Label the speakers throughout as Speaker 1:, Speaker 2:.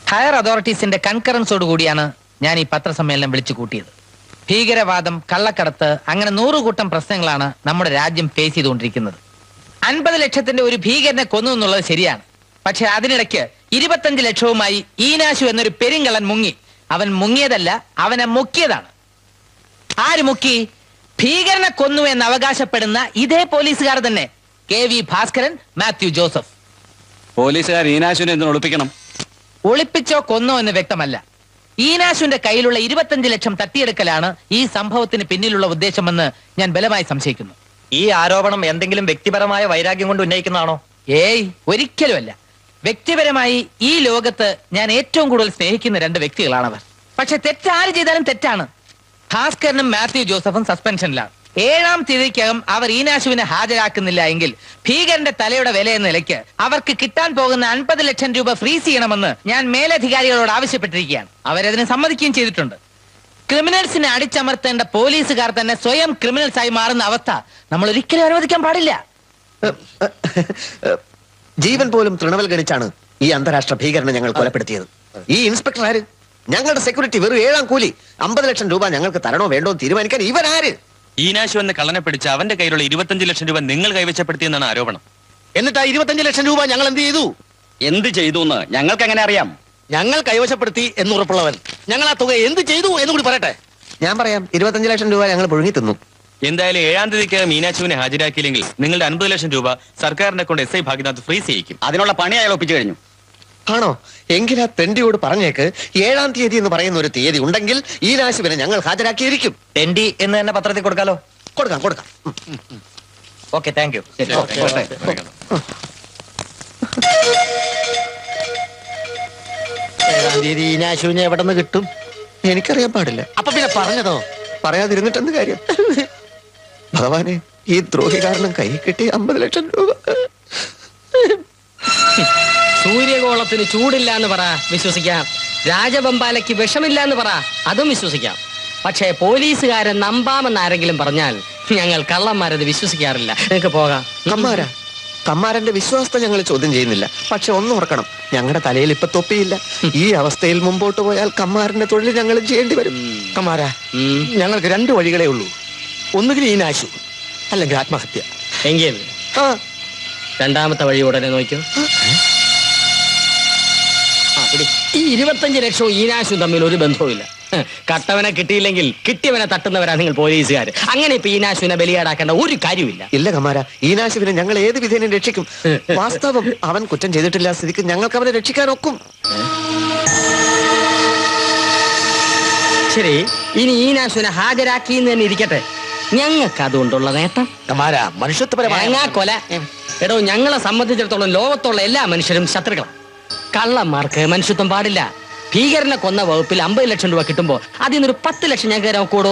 Speaker 1: Higher അതോറിറ്റീസിന്റെ കൺകറൻസോടുകൂടിയാണ് ഞാൻ ഈ പത്രസമ്മേളനം വിളിച്ചു കൂട്ടിയത്. ഭീകരവാദം, കള്ളക്കടത്ത്, അങ്ങനെ 100 കൂട്ടം പ്രശ്നങ്ങളാണ് നമ്മുടെ രാജ്യം ഫേസ് ചെയ്തുകൊണ്ടിരിക്കുന്നത്. 50 ലക്ഷത്തിന്റെ ഒരു ഭീകരനെ കൊന്നു എന്നുള്ളത് ശരിയാണ്. പക്ഷെ അതിനിടയ്ക്ക് 25 ലക്ഷവുമായി ഈനാശു എന്നൊരു പെരുങ്കള്ളൻ മുങ്ങി. അവൻ മുങ്ങിയതല്ല, അവനെ മുക്കിയതാണ്. ആര് മുക്കി? ഭീകരനെ കൊന്നു എന്ന് അവകാശപ്പെടുന്ന ഇതേ പോലീസുകാർ തന്നെ. KV Bhaskaran, Mathew Joseph.
Speaker 2: പോലീസുകാർ ഈനാശുവിനെ എന്തിനു ഒളിപ്പിക്കണം?
Speaker 1: ഒളിപ്പിച്ചോ കൊന്നോ എന്ന് വ്യക്തമല്ല. ഈനാശുവിന്റെ കയ്യിലുള്ള 25 ലക്ഷം തട്ടിയെടുക്കലാണ് ഈ സംഭവത്തിന് പിന്നിലുള്ള ഉദ്ദേശമെന്ന് ഞാൻ ബലമായി സംശയിക്കുന്നു.
Speaker 3: ഈ ആരോപണം എന്തെങ്കിലും വ്യക്തിപരമായ വൈരാഗ്യം കൊണ്ട് ഉന്നയിക്കുന്നതാണോ?
Speaker 1: ഏയ്, ഒരിക്കലുമല്ല. വ്യക്തിപരമായി ഈ ലോകത്ത് ഞാൻ ഏറ്റവും കൂടുതൽ സ്നേഹിക്കുന്ന 2 വ്യക്തികളാണവർ. പക്ഷെ തെറ്റാര് ചെയ്താലും തെറ്റാണ്. ഭാസ്കരനും മാത്യു ജോസഫും സസ്പെൻഷനിലാണ്. 7-ാം തീയതിക്കകം അവർ ഈനാശുവിനെ ഹാജരാക്കുന്നില്ല എങ്കിൽ ഭീകരന്റെ തലയുടെ വില എന്ന നിലയ്ക്ക് അവർക്ക് കിട്ടാൻ പോകുന്ന 50 ലക്ഷം രൂപ ഫ്രീസ് ചെയ്യണമെന്ന് ഞാൻ മേലധികാരികളോട് ആവശ്യപ്പെട്ടിരിക്കുകയാണ്. അവരതിന് സമ്മതിക്കുകയും ചെയ്തിട്ടുണ്ട്. ക്രിമിനൽസിനെ അടിച്ചമർത്തേണ്ട പോലീസുകാർ തന്നെ സ്വയം ക്രിമിനൽസായി മാറുന്ന അവസ്ഥ നമ്മൾ ഒരിക്കലും അനുവദിക്കാൻ പാടില്ല.
Speaker 4: ജീവൻ പോലും തൃണവൽ ഗണിച്ചാണ് ഈ അന്താരാഷ്ട്ര ഭീകരനെ ഞങ്ങൾ കൊലപ്പെടുത്തിയത്. ഈ ഇൻസ്പെക്ടർ ആര്? ഞങ്ങളുടെ സെക്യൂരിറ്റി വെറും 7-ാം കൂലി. 50 ലക്ഷം രൂപ ഞങ്ങൾക്ക് തരണോ വേണ്ടോ തീരുമാനിക്കാൻ ഇവരാര്?
Speaker 2: ഈനാശു എന്ന കള്ളനെ പിടിച്ച് അവന്റെ കയ്യിലുള്ള 25 ലക്ഷം രൂപ നിങ്ങൾ കൈവശപ്പെടുത്തിയെന്നാണ് ആരോപണം.
Speaker 4: എന്നിട്ട് ആ 25 ലക്ഷം രൂപ ഞങ്ങൾ എന്ത് ചെയ്തു?
Speaker 2: എന്ത് ചെയ്തു എന്ന് ഞങ്ങൾക്ക് എങ്ങനെ അറിയാം?
Speaker 4: ഞങ്ങൾ കൈവശപ്പെടുത്തി എന്നുറപ്പുള്ളവൻ ഞങ്ങൾ ആ തുക എന്ത് ചെയ്തു എന്ന് കൂടി പറയട്ടെ. ഞാൻ പറയാം. 25 ലക്ഷം രൂപ ഞങ്ങൾ പുഴുങ്ങി തിന്നു.
Speaker 2: എന്തായാലും 7-ാം തീയതിക്ക് മീനാശുവിനെ ഹാജരാക്കിയില്ലെങ്കിൽ നിങ്ങളുടെ 50 ലക്ഷം രൂപ സർക്കാരിനെ കൊണ്ട് SI ഭാഗ്യനാഥ് ഫ്രീസ് ചെയ്യിക്കും. അതിനുള്ള പണി അയാൾ ഒപ്പിച്ചു കഴിഞ്ഞു.
Speaker 4: ആണോ? എങ്കിൽ ആ തെണ്ടിയോട് പറഞ്ഞേക്ക് 7-ാം തീയതി എന്ന് പറയുന്ന ഒരു തീയതി ഉണ്ടെങ്കിൽ ഈനാശുവിനെ ഞങ്ങൾ ഹാജരാക്കിയിരിക്കും.
Speaker 3: തെണ്ടി എന്ന് തന്നെ പത്രത്തിൽ കൊടുക്കാലോ?
Speaker 4: കൊടുക്കാം.
Speaker 3: Okay, thank you.
Speaker 4: 7-ാം തീയതി ഈനാശുവിനെ എവിടെ നിന്ന് കിട്ടും? എനിക്കറിയാൻ പാടില്ല. അപ്പൊ പിന്നെ പറഞ്ഞതോ? പറയാതിരുന്നിട്ടെന്ത് കാര്യം? ഭഗവാനെ, ഈ ദ്രോഹി കാരണം കൈ കിട്ടി 50 ലക്ഷം രൂപ.
Speaker 5: സൂര്യഗോളത്തിന് ചൂടില്ല എന്ന് പറ, വിശ്വസിക്കാം. രാജബമ്പാലയ്ക്ക് വിഷമില്ല എന്ന് പറ, അതും വിശ്വസിക്കാം. പക്ഷേ പോലീസുകാരൻ നമ്പാമെന്ന് ആരെങ്കിലും പറഞ്ഞാൽ ഞങ്ങൾ കള്ളന്മാരത് വിശ്വസിക്കാറില്ല. നിങ്ങൾക്ക് പോകാം.
Speaker 4: കമ്മാരന്റെ വിശ്വാസത്തെ ഞങ്ങൾ ചോദ്യം ചെയ്യുന്നില്ല. പക്ഷെ ഒന്ന് ഓർക്കണം, ഞങ്ങളുടെ തലയിൽ ഇപ്പൊ തൊപ്പിയില്ല. ഈ അവസ്ഥയിൽ മുമ്പോട്ട് പോയാൽ കമ്മാരന്റെ തൊഴിൽ ഞങ്ങൾ ചെയ്യേണ്ടി വരും. കമ്മാര, ഞങ്ങൾക്ക് 2 വഴികളേ ഉള്ളൂ. ഒന്നുകിൽ ഈനാശു, അല്ലെങ്കിൽ ആത്മഹത്യ.
Speaker 5: എങ്കിൽ 2ാമത്തെ വഴി ഉടനെ നോക്കൂ. ഈ 25 ലക്ഷവും ഈനാശും തമ്മിൽ ഒരു ബന്ധവുമില്ല. കട്ടവനെ കിട്ടിയില്ലെങ്കിൽ കിട്ടിയവനെ തട്ടുന്നവരാ നിങ്ങൾ പോലീസുകാർ. അങ്ങനെ ഇപ്പൊ ഈനാശുവിനെ ബലിയാടാക്കേണ്ട ഒരു കാര്യമില്ല.
Speaker 4: ഇല്ല കമ്മാര, ഈനാശുവിനെ ഞങ്ങൾ ഏത് വിധേനയും രക്ഷിക്കും. വാസ്തവം, അവൻ കുറ്റം ചെയ്തിട്ടില്ല സ്ഥിതിക്ക് ഞങ്ങൾക്ക് അവനെ രക്ഷിക്കാൻ ഒക്കും.
Speaker 5: ശരി, ഇനി ഈനാശുവിനെ ഹാജരാക്കി എന്ന് തന്നെ ഇരിക്കട്ടെ. ഞങ്ങൾക്ക് അതുകൊണ്ടുള്ള നേട്ടം
Speaker 4: കമ്മാര മനുഷ്യത്വപരമായ
Speaker 5: കൊല. എടോ, ഞങ്ങളെ സംബന്ധിച്ചിടത്തോളം ലോകത്തുള്ള എല്ലാ മനുഷ്യരും ശത്രുക്കളാണ്. കള്ളന്മാർക്ക് മനുഷ്യത്വം പാടില്ല. ഭീകരനെ കൊന്ന വകുപ്പിൽ 50 ലക്ഷം രൂപ കിട്ടുമ്പോ അതിൽ നിന്നൊരു 10 ലക്ഷം ഞങ്ങൾക്ക് തരാൻ കൂടോ?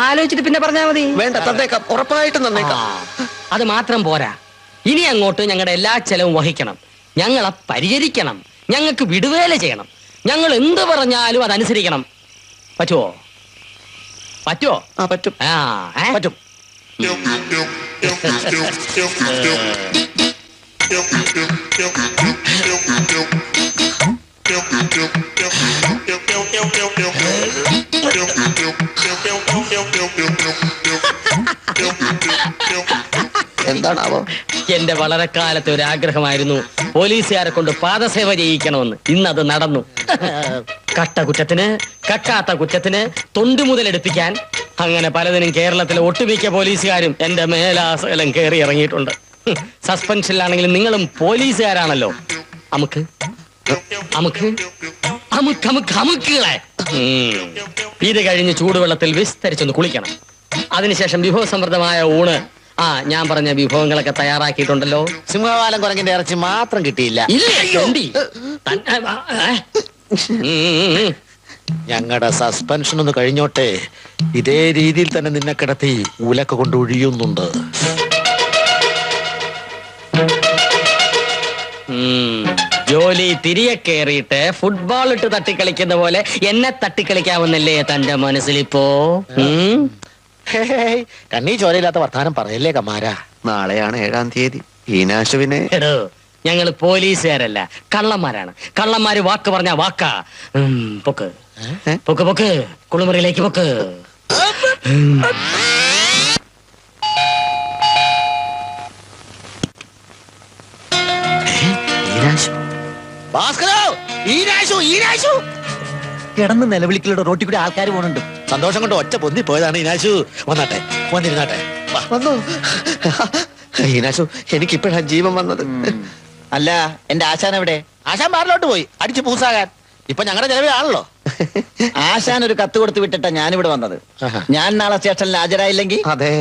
Speaker 5: ആലോചിച്ചിട്ട് പിന്നെ പറഞ്ഞാൽ മതി.
Speaker 4: വേണ്ട, തന്നേക്കാം, ഉറപ്പായിട്ടും തന്നേക്കാം.
Speaker 5: അത് മാത്രം പോരാ, ഇനി അങ്ങോട്ട് ഞങ്ങളുടെ എല്ലാ ചെലവും വഹിക്കണം. ഞങ്ങളെ പരിചരിക്കണം. ഞങ്ങൾക്ക് വിടുവേല ചെയ്യണം. ഞങ്ങൾ എന്ത് പറഞ്ഞാലും അതനുസരിക്കണം. പറ്റുമോ? പറ്റുമോ?
Speaker 4: പറ്റും. പറ്റും. എന്താണാവോ?
Speaker 5: എന്റെ വളരെ കാലത്തെ ഒരു ആഗ്രഹമായിരുന്നു പോലീസുകാരെ കൊണ്ട് പാദസേവ ചെയ്യിക്കണമെന്ന്. ഇന്നത് നടന്നു. കട്ട കുറ്റത്തിന്, കക്കാത്ത കുറ്റത്തിന് തൊണ്ടു മുതലെടുപ്പിക്കാൻ, അങ്ങനെ പലതിനും കേരളത്തിലെ ഒട്ടുമിക്ക പോലീസുകാരും എന്റെ മേലാസകലം കയറി ഇറങ്ങിയിട്ടുണ്ട്. സസ്പെൻഷനിലാണെങ്കിലും നിങ്ങളും പോലീസുകാരാണല്ലോ. അമുക്ക് അമുക്ക് അമുക്ക് അമുക്ക് അമുക്കുകളെ. ഇത് കഴിഞ്ഞ് ചൂടുവെള്ളത്തിൽ വിസ്തരിച്ചൊന്ന് കുളിക്കണം. അതിനുശേഷം വിഭവസമൃദ്ധമായ ഊണ്, ഞാൻ പറഞ്ഞ വിഭവങ്ങളൊക്കെ തയ്യാറാക്കിയിട്ടുണ്ടല്ലോ.
Speaker 4: സിംഹവാലം കുരങ്ങിന്റെ ഇറച്ചി മാത്രം കിട്ടിയില്ല. ഞങ്ങളുടെ സസ്പെൻഷൻ ഒന്ന് കഴിഞ്ഞോട്ടെ. ഇതേ രീതിയിൽ തന്നെ നിന്നെ കിടത്തി ഉലക്ക കൊണ്ട് ഒഴിയുന്നുണ്ട്.
Speaker 5: ജോലി തിരികെ കയറിയിട്ട് ഫുട്ബോൾ ഇട്ട് തട്ടിക്കളിക്കുന്ന പോലെ എന്നെ തട്ടിക്കളിക്കാവുന്നല്ലേ തന്റെ മനസ്സിലിപ്പോ?
Speaker 4: കണ്ണീ ചോരയില്ലാത്ത വർത്താനം പറയല്ലേ കമാര. നാളെയാണ് 7-ാം തീയതി. ഈനാശുവിനെ
Speaker 5: ഞങ്ങൾ പോലീസുകാരല്ല, കള്ളന്മാരാണ്. കള്ളന്മാര് വാക്ക് പറഞ്ഞ വാക്കാ. പൊക്ക് പൊക്ക് പൊക്ക്, കുളിമുറിയിലേക്ക് പൊക്ക്.
Speaker 3: കിടന്ന് നിലവിളിക്കലുടെ റോട്ടിൽ കൂടി ആൾക്കാർ പോകുന്നുണ്ട്.
Speaker 4: സന്തോഷം കൊണ്ട് ഒറ്റ പൊന്തി പോയതാണ് ഈനാശു. വന്നാട്ടെ, വന്നിരുന്നാട്ടെ. വന്നു ഈനാശു, എനിക്കിപ്പോഴാ ജീവൻ വന്നത്.
Speaker 3: അല്ല, എന്റെ ആശാൻ എവിടെ?
Speaker 4: ആശാൻ ബാറിലോട്ട് പോയി അടിച്ച് പൂസാകാൻ. ഇപ്പൊ ഞങ്ങളുടെ ചെലവിലാണല്ലോ.
Speaker 3: ആശാൻ ഒരു കത്ത് കൊടുത്ത് വിട്ടിട്ടാ ഞാനിവിടെ വന്നത്. ഞാൻ നാളെ സ്റ്റേഷനിൽ ഹാജരായില്ലെങ്കിൽ
Speaker 4: അതെ,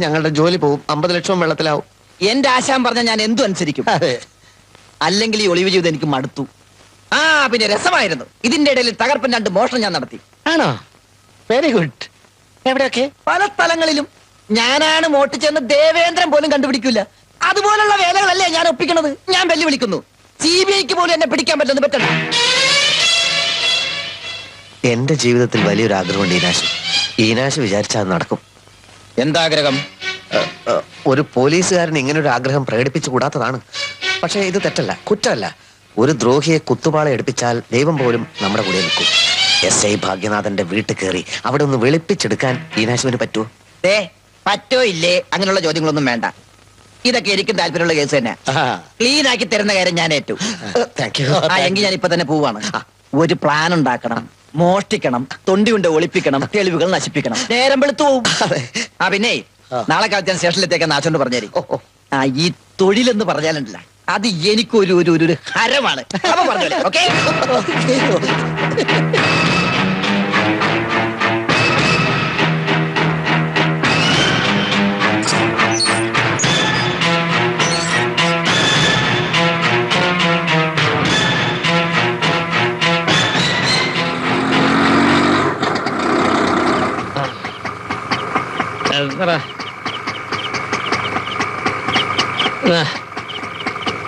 Speaker 4: ഞങ്ങളുടെ ജോലി പോവും. 50 ലക്ഷം വെള്ളത്തിലാവും.
Speaker 3: എന്റെ ആശാൻ പറഞ്ഞ ഞാൻ എന്തും അനുസരിക്കും.
Speaker 4: അതെ,
Speaker 3: അല്ലെങ്കിൽ ഈ ഒളിവ് ജീവിതം എനിക്ക് മടുത്തു. ആ പിന്നെ രസമായിരുന്നു. ഇതിന്റെ ഇടയിൽ തകർപ്പൻ 2 മോഷണം ഞാൻ നടത്തി.
Speaker 4: ആണോ? Very good. എവിടെയൊക്കെ?
Speaker 3: പല സ്ഥലങ്ങളിലും. ഞാനാണ് മോട്ടിച്ചെന്ന് ദേവേന്ദ്രൻ പോലും കണ്ടുപിടിക്കില്ല. അതുപോലുള്ള വേലകളല്ലേ ഞാൻ ഒപ്പിക്കണത്. ഞാൻ വെല്ലുവിളിക്കുന്നു. CBIക്ക് പോലും എന്നെ പിടിക്കാൻ പറ്റുന്നത് പറ്റണം.
Speaker 4: എന്റെ ജീവിതത്തിൽ വലിയൊരു ആഗ്രഹമുണ്ട് ഈനാശു. ഈനാശു വിചാരിച്ചാൽ നടക്കും.
Speaker 3: എന്താഗ്രഹം?
Speaker 4: ഒരു പോലീസുകാരൻ ഇങ്ങനെ ഒരു ആഗ്രഹം പ്രകടിപ്പിച്ചു കൂടാത്തതാണ്. പക്ഷേ ഇത് തെറ്റല്ല, കുറ്റമല്ല. ഒരു ദ്രോഹിയെ കുത്തുപാള എടുപ്പിച്ചാൽ ദൈവം പോലും നമ്മുടെ കൂടെ നിൽക്കും. SI ഭാഗ്യനാഥന്റെ വീട്ടിൽ കയറി അവിടെ ഒന്ന് വെളുപ്പിച്ചെടുക്കാൻ ഈനാശുവിന് പറ്റുമോ?
Speaker 3: പറ്റോ ഇല്ലേ അങ്ങനെയുള്ള ചോദ്യങ്ങളൊന്നും വേണ്ട. ഇതൊക്കെ എനിക്കും താല്പര്യമുള്ള കേസ് തന്നെ. ക്ലീൻ ആക്കി തരുന്ന കാര്യം ഞാൻ ഏറ്റു. എങ്കിൽ ഞാൻ ഇപ്പൊ തന്നെ പോവാണ്. ഒരു പ്ലാൻ ഉണ്ടാക്കണം, മോഷ്ടിക്കണം, തൊണ്ടി കൊണ്ട് ഒളിപ്പിക്കണം, തെളിവുകൾ നശിപ്പിക്കണം. നേരം വെളുത്തു പോവും. പിന്നെ നാളെ കാലത്ത് ഞാൻ സ്റ്റേഷനിലെത്തേക്കാൻ നാച്ചോണ്ട് പറഞ്ഞേരി. ഈ തൊഴിലെന്ന് പറഞ്ഞാലുണ്ടല്ല, അത് എനിക്കൊരു ഒരു ഹരമാണ്. അപ്പൊ പറഞ്ഞോളെ. ഓക്കെ.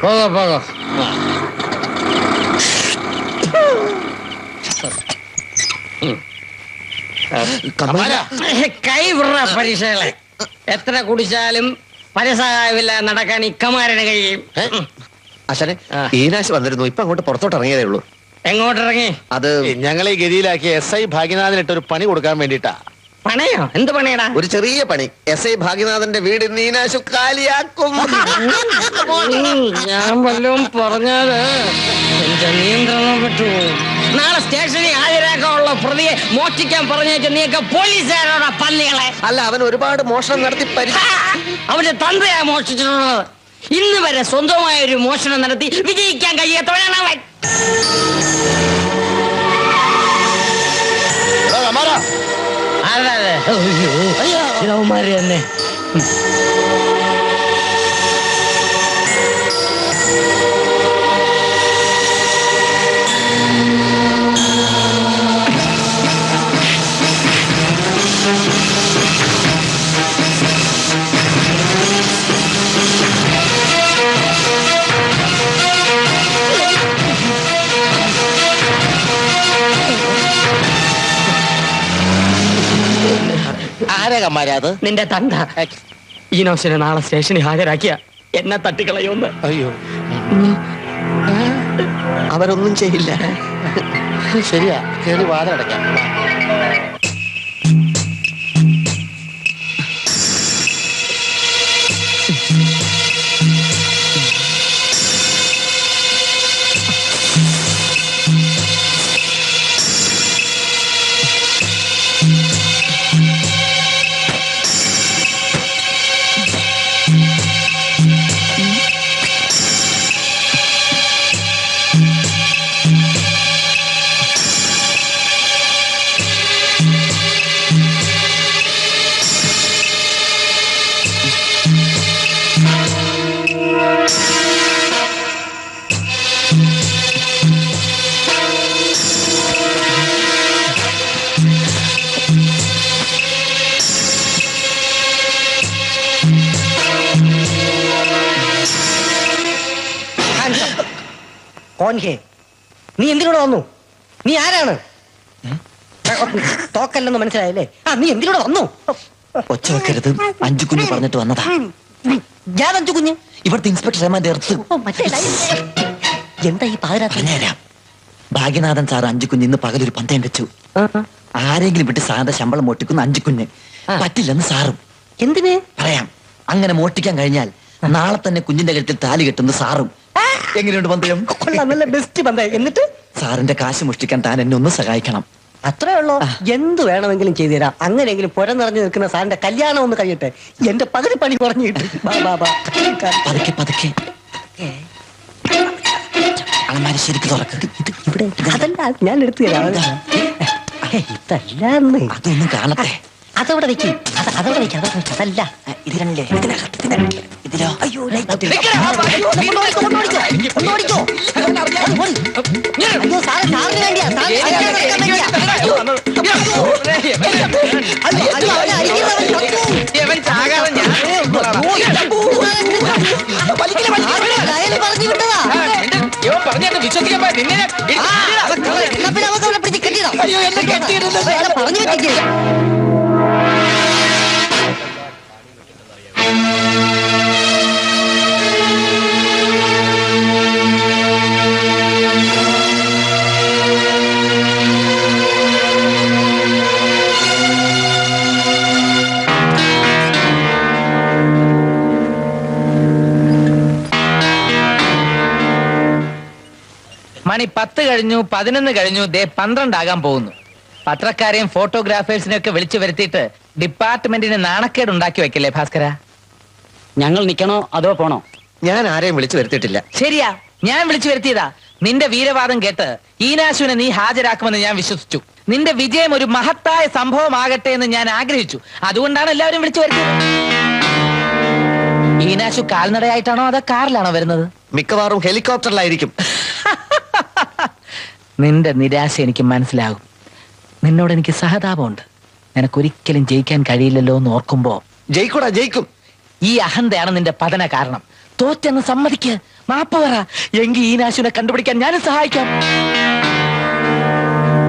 Speaker 5: പോകോ പോകോ. കൈ വിട പരീക്ഷകളെ. എത്ര കുടിച്ചാലും പരസഹായമില്ല നടക്കാൻ ഇക്കമാരന് കഴിയും.
Speaker 4: അച്ഛനെ, ഈനാശ് വന്നിരുന്നു. ഇപ്പൊ അങ്ങോട്ട് പുറത്തോട്ട് ഇറങ്ങിയതേ ഉള്ളൂ.
Speaker 5: എങ്ങോട്ടിറങ്ങി?
Speaker 4: അത് ഞങ്ങളെ ഈ ഗതിയിലാക്കി SI ഭാഗ്യനാഥനിട്ട് ഒരു പണി കൊടുക്കാൻ വേണ്ടിട്ടാ.
Speaker 5: പണയോ? എന്ത് പണിയടാ?
Speaker 4: ഒരു ചെറിയ പണി. SI ഭാഗ്യനാഥന്റെ വീട് ഈനാശു കാലിയാക്കും.
Speaker 5: ഞാൻ വല്ലതും പറഞ്ഞാല് എന്റെ നിയന്ത്രണം വിട്ടു. നാളെ സ്റ്റേഷനിൽ ഹാജരാക്കാനുള്ള പ്രതിയെ മോഷ്ടിക്കാൻ പറഞ്ഞേക്ക് നീയൊക്കെ പോലീസുകാരോടാ പന്നികളെ.
Speaker 4: അല്ല, അവൻ ഒരുപാട് മോഷണം നടത്തി
Speaker 5: അവന്റെ തന്തയാ മോഷ്ടിച്ചിട്ടുള്ളത്. ഇന്ന് വരെ സ്വന്തമായ ഒരു മോഷണം നടത്തി വിജയിക്കാൻ കഴിയാത്തവനാണ് അവൻ. ഇളവന്മാര് തന്നെ.
Speaker 4: ആരകന്മാരത്?
Speaker 5: നിന്റെ തന്ത. ഈനോസിനെ നാളെ സ്റ്റേഷനിൽ ഹാജരാക്കിയ എന്നെ തട്ടിക്കളയൊന്ന്.
Speaker 4: അയ്യോ, അവരൊന്നും ചെയ്യില്ല. ശരിയാ, കേറി വാതിലടയ്ക്കാം.
Speaker 5: നീ എന്തിനോട് വന്നു? നീ ആരാണ്? തോക്കല്ലെന്ന് മനസ്സിലായല്ലേ? നീ എന്തിനോട് വന്നു?
Speaker 3: ഒച്ച വെക്കരുത്. 5 കുഞ്ഞ് പറഞ്ഞിട്ട് വന്നതാ. ഞാൻ അഞ്ചു കുഞ്ഞ് ഇവിടുത്തെ ഇൻസ്പെക്ടർ റഹ്മാന്റെ എർത്ത്.
Speaker 6: എന്താ ഈ പാതിരാത്രി?
Speaker 3: പറഞ്ഞുതരാം. ഭാഗ്യനാഥൻ സാർ അഞ്ചു കുഞ്ഞ് ഇന്ന് പകലൊരു പന്തയം വെച്ചു. ആരെങ്കിലും വിട്ട് സാറിന്റെ ശമ്പളം മോട്ടിക്കുന്ന അഞ്ചു കുഞ്ഞ് പറ്റില്ലെന്ന് സാറും.
Speaker 6: എന്തിന്?
Speaker 3: പറയാം. അങ്ങനെ മോട്ടിക്കാൻ കഴിഞ്ഞാൽ നാളെ തന്നെ കുഞ്ഞിന്റെ കഴുത്തിൽ താലി കെട്ടുന്ന സാറും. എങ്ങനെയുണ്ട് പന്തയം?
Speaker 6: കൊള്ളാം, നല്ല ബെസ്റ്റ് പന്തയം. എന്നിട്ട്
Speaker 3: സാറിന്റെ കാശ് മോഷ്ടിക്കാൻ താൻ എന്നെ ഒന്ന് സഹായിക്കണം.
Speaker 6: അത്രേ ഉള്ളോ? എന്ത് വേണമെങ്കിലും ചെയ്തു തരാം. അങ്ങനെയെങ്കിലും പുര നിറഞ്ഞു നിൽക്കുന്ന സാറിന്റെ കല്യാണം ഒന്ന് കഴിയട്ടെ. എന്റെ പകുതി പണി കുറഞ്ഞു കിട്ടും.
Speaker 3: പതുക്കെ പതുക്കെ അളമാരി ശരിക്ക് തുറക്ക്.
Speaker 6: ഇത് ഇവിടെ അതല്ല, ഞാൻ എടുത്തു തരാം. ഇതല്ലാന്ന്.
Speaker 3: അതൊന്നും കാണട്ടെ.
Speaker 6: അതവിടെ വെക്ക്. അതവിടെ വെക്ക്. അതല്ല
Speaker 3: ഇതിലല്ലേ ഇതിലോ?
Speaker 6: അയ്യോ സാറിന് വേണ്ടിയാ. പറഞ്ഞു വിട്ടതാ.
Speaker 1: വിശ്വസിക്കാൻ
Speaker 6: പറഞ്ഞു വെക്കേ.
Speaker 1: മണി 10 കഴിഞ്ഞു, 11 കഴിഞ്ഞു, ദേ 12 ആകാൻ പോകുന്നു. പത്രക്കാരെയും ഫോട്ടോഗ്രാഫേഴ്സിനെയും ഒക്കെ വിളിച്ചു വരുത്തിയിട്ട് ഡിപ്പാർട്ട്മെന്റിന് നാണക്കേട് ഉണ്ടാക്കി വെക്കല്ലേ ഭാസ്കര?
Speaker 5: ഞങ്ങൾ നിൽക്കണോ അതോ പോണോ?
Speaker 4: ഞാൻ ആരെയും വിളിച്ചു വരുത്തിയിട്ടില്ല.
Speaker 1: ശരിയാ, ഞാൻ വിളിച്ചു വരുത്തിയതാ. നിന്റെ വീരവാദം കേട്ട് ഈനാശുവിനെ നീ ഹാജരാക്കുമെന്ന് ഞാൻ വിശ്വസിച്ചു. നിന്റെ വിജയം ഒരു മഹത്തായ സംഭവമാകട്ടെ എന്ന് ഞാൻ ആഗ്രഹിച്ചു. അതുകൊണ്ടാണ് എല്ലാവരും വിളിച്ചു വരുത്തിയത്. ഈനാശു കാൽനടയായിട്ടാണോ അതോ കാറിലാണോ വരുന്നത്?
Speaker 4: മിക്കവാറും ഹെലികോപ്റ്ററിലായിരിക്കും.
Speaker 1: നിന്റെ നിരാശ എനിക്ക് മനസ്സിലാകും. നിന്നോട് എനിക്ക് സഹതാപമുണ്ട്. നിനക്കൊരിക്കലും ജയിക്കാൻ കഴിയില്ലല്ലോ എന്ന് ഓർക്കുമ്പോ.
Speaker 4: ജയിക്കൂടാ, ജയിക്കും.
Speaker 1: ഈ അഹന്തയാണ് നിന്റെ പതന കാരണം. തോറ്റെന്ന് സമ്മതിക്ക്, മാപ്പ് പറ. എങ്കിൽ ഈനാശുവിനെ കണ്ടുപിടിക്കാൻ ഞാനും സഹായിക്കാം.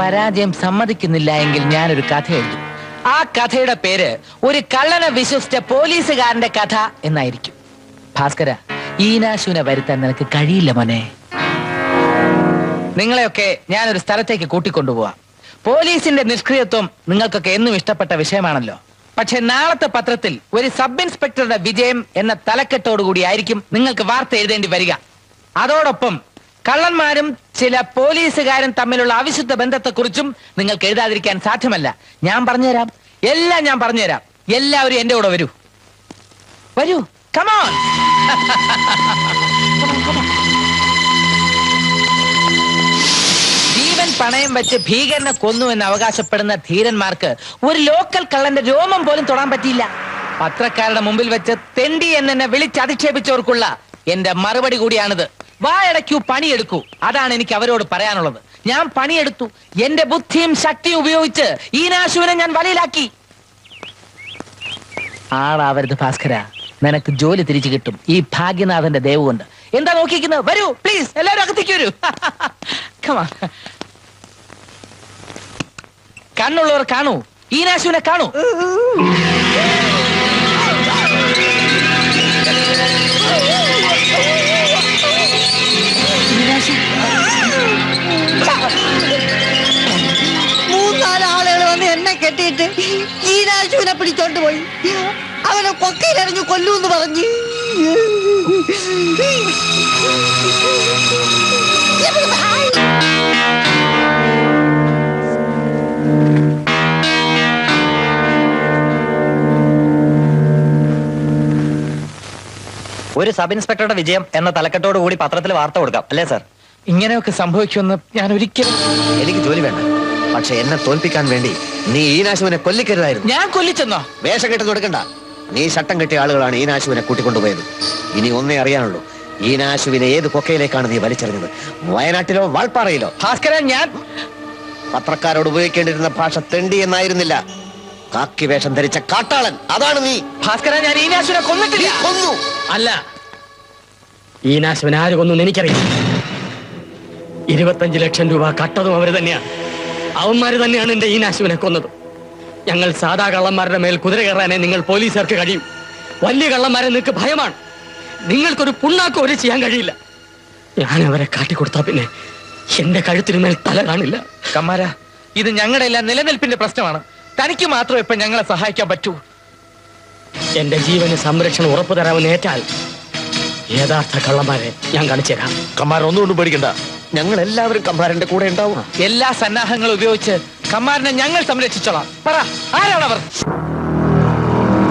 Speaker 1: പരാജയം സമ്മതിക്കുന്നില്ല എങ്കിൽ ഞാനൊരു കഥ എഴുതും. ആ കഥയുടെ പേര് ഒരു കള്ളനെ വിശ്വസിച്ച പോലീസുകാരന്റെ കഥ എന്നായിരിക്കും. ഭാസ്കര, ഈനാശുവിനെ വരുത്താൻ നിനക്ക് കഴിയില്ല മോനെ. നിങ്ങളെയൊക്കെ ഞാനൊരു സ്ഥലത്തേക്ക് കൂട്ടിക്കൊണ്ടുപോവാം. പോലീസിന്റെ നിഷ്ക്രിയത്വം നിങ്ങൾക്കൊക്കെ എന്നും ഇഷ്ടപ്പെട്ട വിഷയമാണല്ലോ. പക്ഷെ നാളത്തെ പത്രത്തിൽ ഒരു സബ് ഇൻസ്പെക്ടറുടെ വിജയം എന്ന തലക്കെട്ടോടുകൂടി ആയിരിക്കും നിങ്ങൾക്ക് വാർത്ത എഴുതേണ്ടി വരിക. അതോടൊപ്പം കള്ളന്മാരും ചില പോലീസുകാരും തമ്മിലുള്ള അവിശുദ്ധ ബന്ധത്തെക്കുറിച്ചും നിങ്ങൾക്ക് എഴുതാതിരിക്കാൻ സാധ്യമല്ല. ഞാൻ പറഞ്ഞുതരാം, എല്ലാം ഞാൻ പറഞ്ഞുതരാം. എല്ലാവരും എന്റെ കൂടെ വരൂ, വരൂ, കമോൺ. ജീവൻ പണയം വെച്ച് ഭീകരനെ കൊന്നു എന്ന് അവകാശപ്പെടുന്ന ധീരന്മാർക്ക് ഒരു ലോക്കൽ കള്ളന്റെ രോമം പോലും തൊടാൻ പറ്റിയില്ല. പത്രക്കാരുടെ മുമ്പിൽ വെച്ച് തെണ്ടി എന്നെ വിളിച്ചധിക്ഷേപിച്ചവർക്കുള്ള എന്റെ മറുപടി കൂടിയാണിത്. വായടയ്ക്കൂ, പണിയെടുക്കൂ. അതാണ് എനിക്ക് അവരോട് പറയാനുള്ളത്. ഞാൻ പണിയെടുത്തു. എന്റെ ബുദ്ധിയും ശക്തിയും ഉപയോഗിച്ച് ഈനാശുവിനെ ഞാൻ വലയിലാക്കി. ആളാവരുത് ഭാസ്കര, നിനക്ക് ജോലി തിരിച്ചു കിട്ടും ഈ ഭാഗ്യനാഥന്റെ ദയവ് കൊണ്ട്. എന്താ നോക്കിക്കുന്നത്? വരൂ പ്ലീസ്, എല്ലാവരും അകത്തേക്ക് വരൂ. കണ്ണുള്ളവർ കാണൂ, ഈനാശുവിനെ കാണൂ.
Speaker 6: മൂന്നാലാളുകൾ വന്ന് എന്നെ കെട്ടിയിട്ട് ഈനാശുവിനെ പിടിച്ചോണ്ട് പോയി. അവനെ കൊക്കയിലെറിഞ്ഞു കൊല്ലൂന്ന് പറഞ്ഞു.
Speaker 2: ഒരു സബ് ഇൻസ്പെക്ടറുടെ വിജയം എന്ന തലക്കെട്ടോട് കൂടി പത്രത്തിൽ വാർത്ത കൊടുക്കാം, അല്ലേ സാർ?
Speaker 1: ഇങ്ങനെയൊക്കെ സംഭവിക്കുമെന്ന് ഞാൻ ഒരിക്കലും.
Speaker 4: എനിക്ക് ജോലി വേണ്ട, പക്ഷെ എന്നെ തോൽപ്പിക്കാൻ വേണ്ടി നീ ഈനാശുവിനെ കൊല്ലിക്കരുതായിരുന്നു.
Speaker 1: ഞാൻ കൊല്ലിച്ചെന്നോ?
Speaker 4: വേഷം കെട്ടി കൊടുക്കണ്ട. നീ ശട്ടം കെട്ടിയ ആളുകളാണ് ഈനാശുവിനെ കൂട്ടിക്കൊണ്ടുപോയത്. ഇനി ഒന്നേ അറിയാനുള്ളൂ, ഈനാശുവിനെ ഏത് കൊക്കയിലേക്കാണ് നീ വലിച്ചെറിഞ്ഞത്? വയനാട്ടിലോ വാൾപ്പാറയിലോ?
Speaker 1: ഭാസ്കരൻ, ഞാൻ
Speaker 4: പത്രക്കാരോട് ഉപയോഗിക്കേണ്ടിരുന്ന ഭാഷ തെണ്ടി എന്നായിരുന്നില്ല. കാക്കി വേഷം ധരിച്ച കാട്ടാളൻ, അതാണ് നീ.
Speaker 1: ഭാസ്കരൻ, ഞാൻ ഈനാശുവിനെ കൊന്നിട്ടില്ല.
Speaker 4: കൊന്നു.
Speaker 5: അല്ല, ഈനാശുവിനെ ആര് കൊന്നു എനിക്കറിയാം. 25 ലക്ഷം രൂപ കട്ടതും അവര് തന്നെയാണ്. അവന്മാര് തന്നെയാണ് എന്റെ ഈനാശുവിനെ കൊന്നത്. ഞങ്ങൾ സാധാ കള്ളന്മാരുടെ മേൽ കുതിര കയറാനേ നിങ്ങൾ പോലീസുകാർക്ക് കഴിയും. വലിയ കള്ളന്മാരെ നിങ്ങൾക്ക് ഭയമാണ്. നിങ്ങൾക്കൊരു പുണ്ണാക്കം ഒരു ചെയ്യാൻ കഴിയില്ല. ഞാൻ അവരെ കാട്ടിക്കൊടുത്താ പിന്നെ എന്റെ കഴുത്തിനുമേൽ തല കാണില്ല.
Speaker 1: കമ്മാര, ഇത് ഞങ്ങളുടെ എല്ലാം നിലനിൽപ്പിന്റെ പ്രശ്നമാണ്. തനിക്ക് മാത്രം ഇപ്പൊ ഞങ്ങളെ സഹായിക്കാൻ പറ്റൂ.
Speaker 5: എന്റെ ജീവന് സംരക്ഷണം ഉറപ്പു തരാമെന്ന് ഏറ്റാൽ യഥാർത്ഥ കള്ളന്മാരെ ഞാൻ കാണിച്ചു തരാം.
Speaker 4: കമ്മാരൻ ഒന്നുകൊണ്ടും പേടിക്കണ്ട, ഞങ്ങൾ എല്ലാവരും കമ്മാരന്റെ കൂടെ ഉണ്ടാവും.
Speaker 1: എല്ലാ സന്നാഹങ്ങളും ഉപയോഗിച്ച് കമ്മാരനെ ഞങ്ങൾ സംരക്ഷിച്ചോളാം. പറ, ആരാണവർ?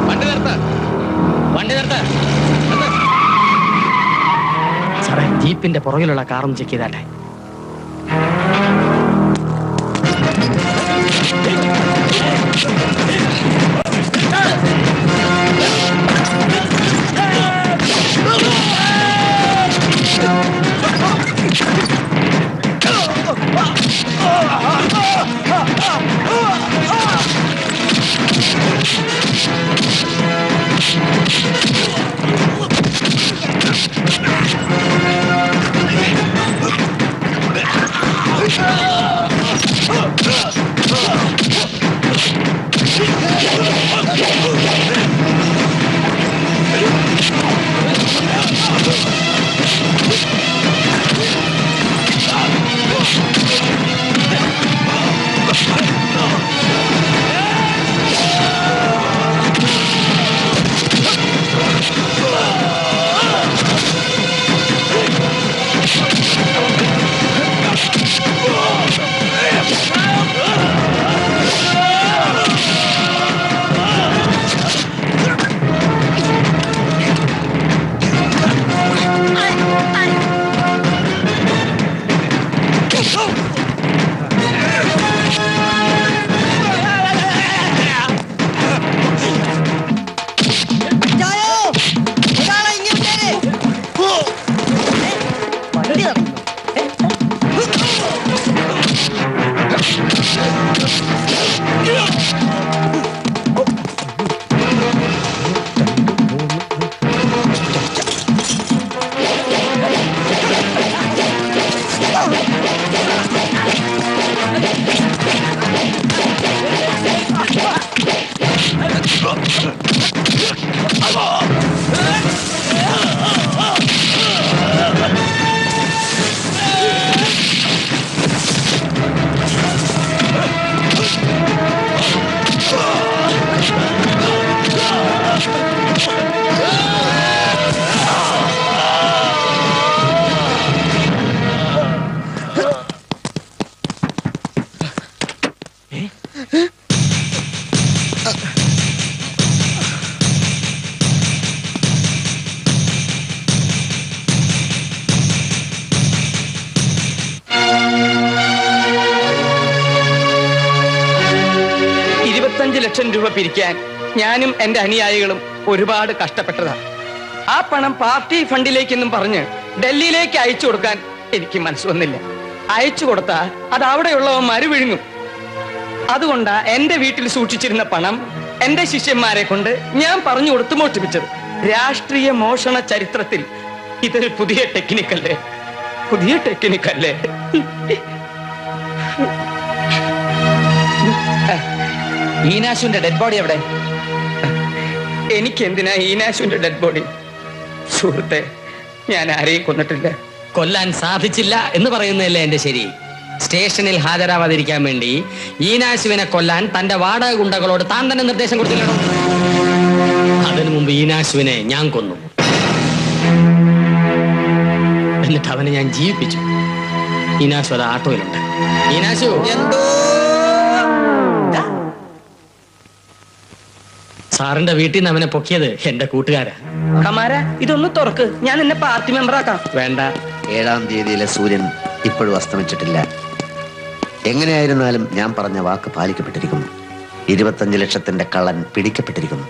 Speaker 5: വണ്ടി നിർത്ത, വണ്ടി നിർത്ത. സാറേ, ജീപ്പിന്റെ പുറകിലുള്ള കാറൊന്ന് ചെക്ക് ചെയ്താട്ടെ. രൂപ പിരിക്കാൻ ഞാനും എന്റെ അനുയായികളും ഒരുപാട് കഷ്ടപ്പെട്ടതാണ്. ആ പണം പാർട്ടി ഫണ്ടിലേക്കെന്നും പറഞ്ഞ് ഡൽഹിയിലേക്ക് അയച്ചു കൊടുക്കാൻ എനിക്ക് മനസ്സ് വന്നില്ല. അയച്ചു കൊടുത്താൽ അത് അവിടെയുള്ളവന്മാര് വിഴുങ്ങും. അതുകൊണ്ടാ എന്റെ വീട്ടിൽ സൂക്ഷിച്ചിരുന്ന പണം എന്റെ ശിഷ്യന്മാരെ കൊണ്ട് ഞാൻ പറഞ്ഞു കൊടുത്ത് മോഷ്ടിപ്പിച്ചത്. രാഷ്ട്രീയ മോഷണ ചരിത്രത്തിൽ ഇതൊരു പുതിയ ടെക്നിക്കല്ലേ, പുതിയ ടെക്നിക്കല്ലേ.
Speaker 1: ഈനാശുവിന്റെ ഡെഡ് ബോഡി എവിടെ?
Speaker 5: എനിക്ക് എന്തിനാ ഈനാശുവിന്റെ ഡെഡ് ബോഡി? സുഹൃത്തെ, ഞാൻ ആരെയും കൊന്നിട്ടില്ല. കൊല്ലാൻ സാധിച്ചില്ല എന്ന് പറയുന്നതല്ലേ എന്റെ ശരി. സ്റ്റേഷനിൽ ഹാജരാവാതിരിക്കാൻ വേണ്ടി ഈനാശുവിനെ കൊല്ലാൻ തന്റെ വാടക ഗുണ്ടകളോട് താൻ തന്നെ നിർദ്ദേശം കൊടുത്തില്ലല്ലോ. അതിനു മുമ്പ് ഈനാശുവിനെ ഞാൻ കൊന്നു. എന്നിട്ട് അവനെ ഞാൻ ജീവിപ്പിച്ചു. ഈനാശു അത് ആട്ടോയിലുണ്ട്. ഈനാശു, സാറിന്റെ വീട്ടിൽ നിന്ന് അവനെ പൊക്കിയത് എന്റെ കൂട്ടുകാരാ. കമാര, ഇതൊന്ന് തുറക്ക്, ഞാൻ എന്നെ പാർട്ടി മെമ്പർ ആക്കാം. വേണ്ട.
Speaker 4: 7-ാം തീയതിയിലെ സൂര്യൻ ഇപ്പോഴും അസ്തമിച്ചിട്ടില്ല. എങ്ങനെയായിരുന്നാലും ഞാൻ പറഞ്ഞ വാക്ക് പാലിക്കപ്പെട്ടിരിക്കുന്നു. 25 ലക്ഷത്തിന്റെ കള്ളൻ പിടിക്കപ്പെട്ടിരിക്കുന്നു.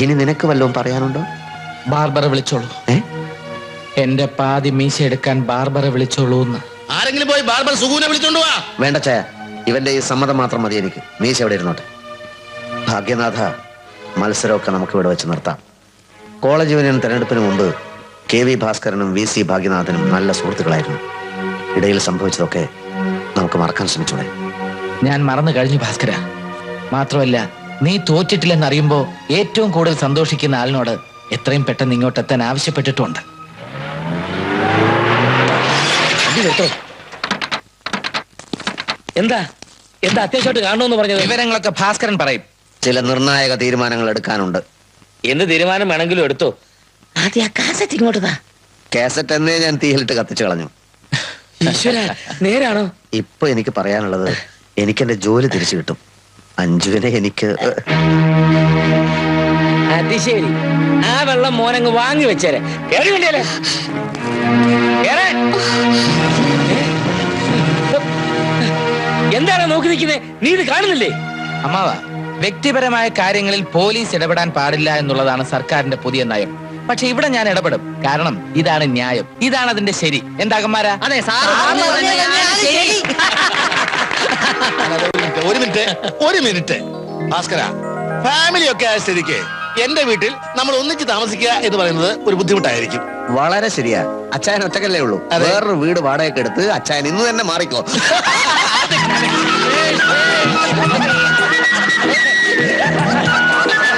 Speaker 4: ഇനി നിനക്ക് വല്ലതും പറയാനുണ്ടോ?
Speaker 1: ബാർബറെ വിളിച്ചോളൂ. എന്റെ പാതി മീശ എടുക്കാൻ ബാർബറെ വിളിച്ചോളൂ.
Speaker 2: ആരെങ്കിലും പോയി ബാർബർ സുഗുനെ വിളിച്ചോണ്ട് വാ.
Speaker 4: വേണ്ട ചായ, ഇവന്റെ ഈ സമ്മതം മാത്രം മതി എനിക്ക്. മീശ എവിടെ ഇരുന്നോട്ടെ. ഭാഗ്യനാഥ, മത്സരമൊക്കെ നമുക്ക് ഇവിടെ വെച്ച് നിർത്താം. കോളേജ് യൂണിയൻ തെരഞ്ഞെടുപ്പിന് മുമ്പ് KV ഭാസ്കരനും VC ഭാഗ്യനാഥനും നല്ല സുഹൃത്തുക്കളായിരുന്നു. ഇടയിൽ സംഭവിച്ചതൊക്കെ നമുക്ക് മറക്കാൻ ശ്രമിച്ചൂടെ?
Speaker 1: ഞാൻ മറന്നു കഴിഞ്ഞു ഭാസ്കര. മാത്രമല്ല, നീ തോറ്റിട്ടില്ലെന്നറിയുമ്പോ ഏറ്റവും കൂടുതൽ സന്തോഷിക്കുന്ന ആളിനോട് എത്രയും പെട്ടെന്ന് ഇങ്ങോട്ട് എത്താൻ ആവശ്യപ്പെട്ടിട്ടുണ്ട്.
Speaker 5: എന്താ എന്താ അത്യാവശ്യമായിട്ട് കാണണമെന്ന് പറഞ്ഞത്?
Speaker 1: വിവരങ്ങളൊക്കെ ഭാസ്കരൻ പറയും.
Speaker 4: ചില നിർണായക തീരുമാനങ്ങൾ എടുക്കാനുണ്ട്.
Speaker 5: എന്ത് തീരുമാനം വേണമെങ്കിലും എടുത്തോ. ആദ്യം ആ കാസറ്റ് ഇങ്ങോട്ട്.
Speaker 4: കാസറ്റ് എന്നേ ഞാൻ തീയിലിട്ട് കത്തിച്ചു കളഞ്ഞു.
Speaker 5: നേരാണോ?
Speaker 4: ഇപ്പൊ എനിക്ക് പറയാനുള്ളത്, എനിക്ക് എന്റെ ജോലി തിരിച്ചു കിട്ടും. അഞ്ജുവിനെ എനിക്ക്
Speaker 5: അത് ശരി. ആ വെള്ളം മോനങ്ങ് വാങ്ങി വെച്ചേരെ. കേറി വേണ്ടിയല്ലേ? എന്താണ് നോക്കി നിൽക്കുന്നത്? നീ ഇത് കാണുന്നില്ലേ?
Speaker 1: അമ്മാവ, വ്യക്തിപരമായ കാര്യങ്ങളിൽ പോലീസ് ഇടപെടാൻ പാടില്ല എന്നുള്ളതാണ് സർക്കാരിന്റെ പുതിയ നയം. പക്ഷെ ഇവിടെ ഞാൻ ഇടപെടും. കാരണം ഇതാണ് ന്യായം, ഇതാണ് അതിന്റെ ശരി. എന്താകന്മാരാ?
Speaker 5: അതെ സാർ.
Speaker 7: ഒരു മിനിറ്റ് ഭാസ്കര, ഫാമിലി ഒക്കെ ആയ സ്ഥിതിക്ക് എന്റെ വീട്ടിൽ നമ്മൾ ഒന്നിച്ച് താമസിക്കുക എന്ന് പറയുന്നത് ഒരു ബുദ്ധിമുട്ടായിരിക്കും.
Speaker 4: വളരെ ശരിയാ. അച്ചായൻ ഒറ്റക്കല്ലേ ഉള്ളൂ. വേറൊരു വീട് വാടകയ്ക്ക് എടുത്ത് അച്ചായൻ ഇന്ന് തന്നെ മാറിക്കോ.